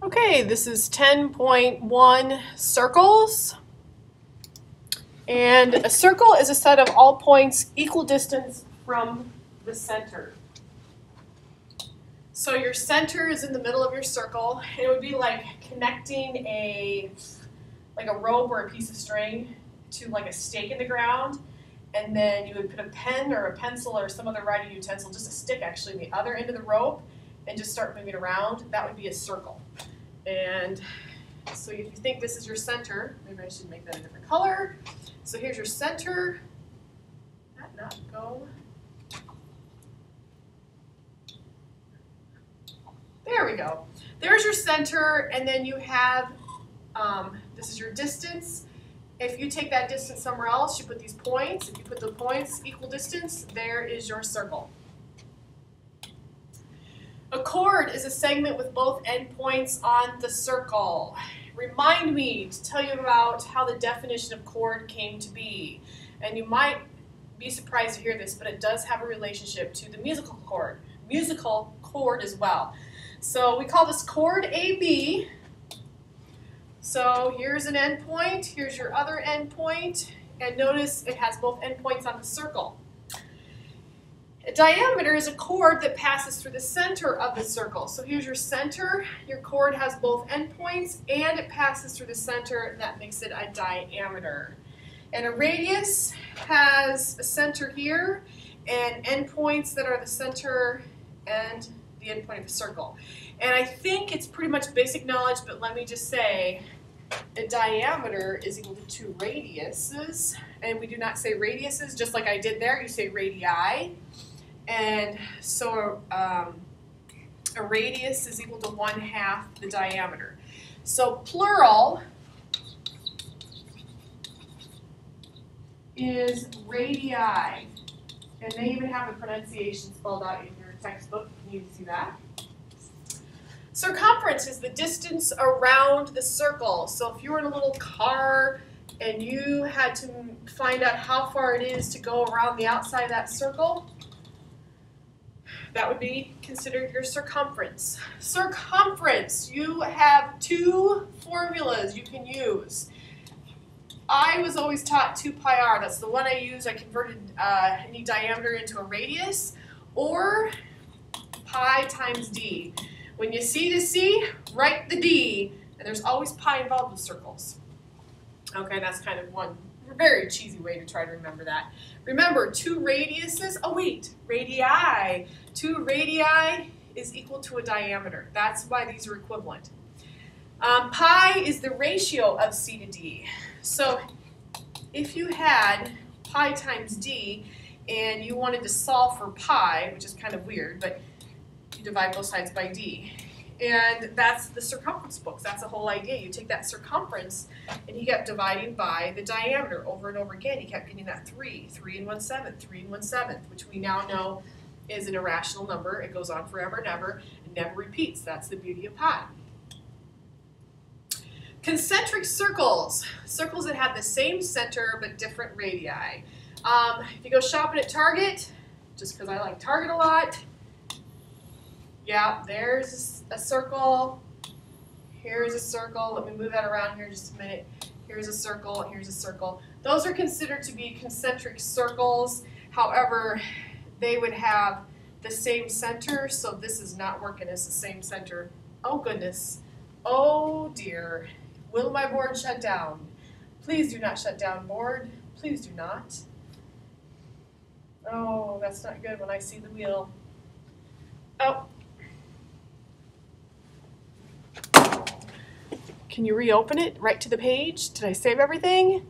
Okay, this is 10.1 circles. And a circle is a set of all points equal distance from the center. So your center is in the middle of your circle. It would be like connecting a rope or a piece of string to like a stake in the ground. And then you would put a pen or a pencil or some other writing utensil, just a stick actually, in the other end of the rope and just start moving around. That would be a circle. And so if you think this is your center, maybe I should make that a different color. So here's your center. That not go. There we go. There's your center, and then you have, this is your distance. If you take that distance somewhere else, you put these points. If you put the points equal distance, there is your circle. A chord is a segment with both endpoints on the circle. Remind me to tell you about how the definition of chord came to be. And you might be surprised to hear this, but it does have a relationship to the musical chord as well. So we call this chord AB. So here's an endpoint, here's your other endpoint, and notice it has both endpoints on the circle. A diameter is a chord that passes through the center of the circle. So here's your center, your chord has both endpoints, and it passes through the center. That makes it a diameter. And a radius has a center here, and endpoints that are the center and the endpoint of the circle. And I think it's pretty much basic knowledge, but let me just say, a diameter is equal to 2 radiuses, and we do not say radiuses, just like I did there, you say radii. And so a radius is equal to 1/2 the diameter. So plural is radii, and they even have the pronunciation spelled out in your textbook. Can you see that? Circumference is the distance around the circle. So if you were in a little car and you had to find out how far it is to go around the outside of that circle, that would be considered your circumference. Circumference, you have 2 formulas you can use. I was always taught 2 pi r. That's the one I used. I converted any diameter into a radius, or pi times d. When you see the c, write the d, and there's always pi involved with circles. Okay, that's kind of one very cheesy way to try to remember that. Remember, 2 radiuses, oh wait, radii. 2 radii is equal to a diameter. That's why these are equivalent. Pi is the ratio of c to d. So if you had pi times d and you wanted to solve for pi, which is kind of weird, but you divide both sides by d. And that's the circumference books. That's the whole idea. You take that circumference and he kept dividing by the diameter over and over again. He kept getting that 3 1/7, 3 1/7, which we now know is an irrational number. It goes on forever and ever. It never repeats. That's the beauty of pi. Concentric circles. Circles that have the same center but different radii. If you go shopping at Target, just because I like Target a lot, yeah, there's a circle. Here's a circle. Let me move that around here just a minute. Here's a circle. Here's a circle. Those are considered to be concentric circles. However, they would have the same center, so this is not working as the same center. Oh, goodness. Oh, dear. Will my board shut down? Please do not shut down, board. Please do not. Oh, that's not good when I see the wheel. Oh. Can you reopen it right to the page? Did I save everything?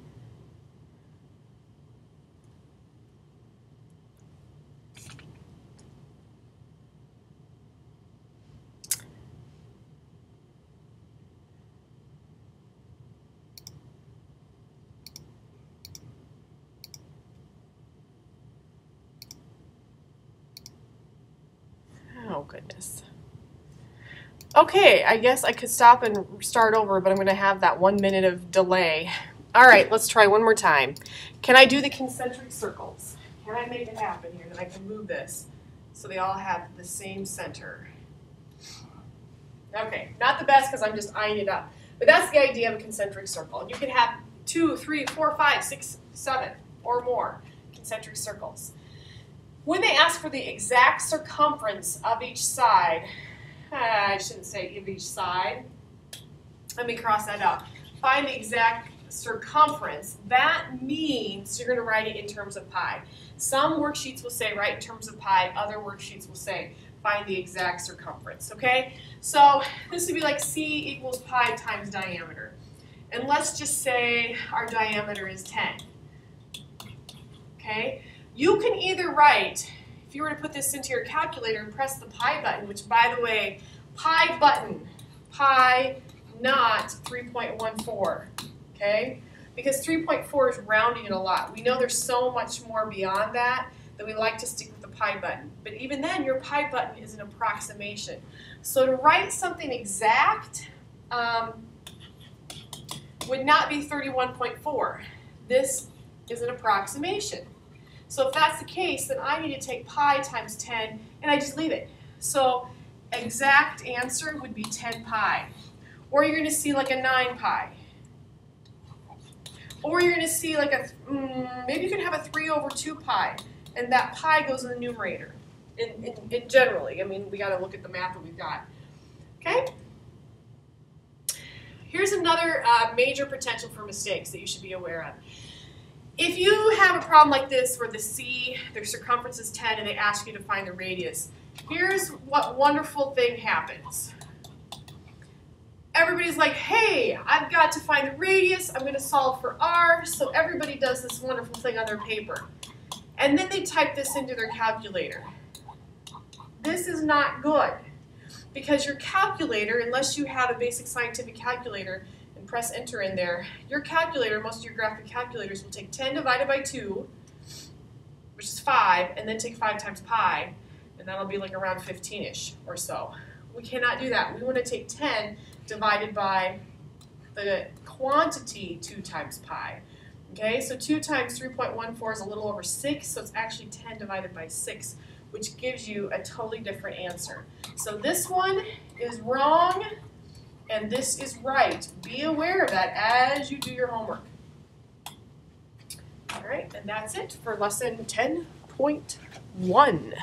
Oh, goodness. Okay, I guess I could stop and start over, but I'm going to have that 1 minute of delay. All right, let's try one more time. Can I do the concentric circles? Can I make it happen here that I can move this so they all have the same center? Okay, not the best because I'm just eyeing it up. But that's the idea of a concentric circle. You can have 2, 3, 4, 5, 6, 7 or more concentric circles. When they ask for the exact circumference of each side, I shouldn't say of each side. Let me cross that out. Find the exact circumference. That means you're going to write it in terms of pi. Some worksheets will say write in terms of pi. Other worksheets will say find the exact circumference. Okay? So this would be like C equals pi times diameter. And let's just say our diameter is 10. Okay? You can either write, if you were to put this into your calculator and press the pi button, which by the way, pi button, pi not 3.14, okay? Because 3.4 is rounding it a lot. We know there's so much more beyond that we like to stick with the pi button. But even then, your pi button is an approximation. So to write something exact would not be 31.4. This is an approximation. So if that's the case, then I need to take pi times 10, and I just leave it. So exact answer would be 10 pi. Or you're going to see like a 9 pi. Or you're going to see like a, maybe you can have a 3 over 2 pi, and that pi goes in the numerator. In generally, I mean, we got to look at the math that we've got. Okay? Here's another major potential for mistakes that you should be aware of. If you have a problem like this where the circumference is 10 and they ask you to find the radius, here's what wonderful thing happens. Everybody's like, hey, I've got to find the radius, I'm going to solve for r, so everybody does this wonderful thing on their paper. And then they type this into their calculator. This is not good, because your calculator, unless you have a basic scientific calculator and press enter in there, your calculator, most of your graphic calculators will take 10 divided by 2, which is 5, and then take 5 times pi, and that'll be like around 15-ish or so. We cannot do that. We want to take 10 divided by the quantity 2 times pi. Okay, so 2 times 3.14 is a little over 6, so it's actually 10 divided by 6, which gives you a totally different answer. So this one is wrong, and this is right. Be aware of that as you do your homework. All right, and that's it for lesson 10.1.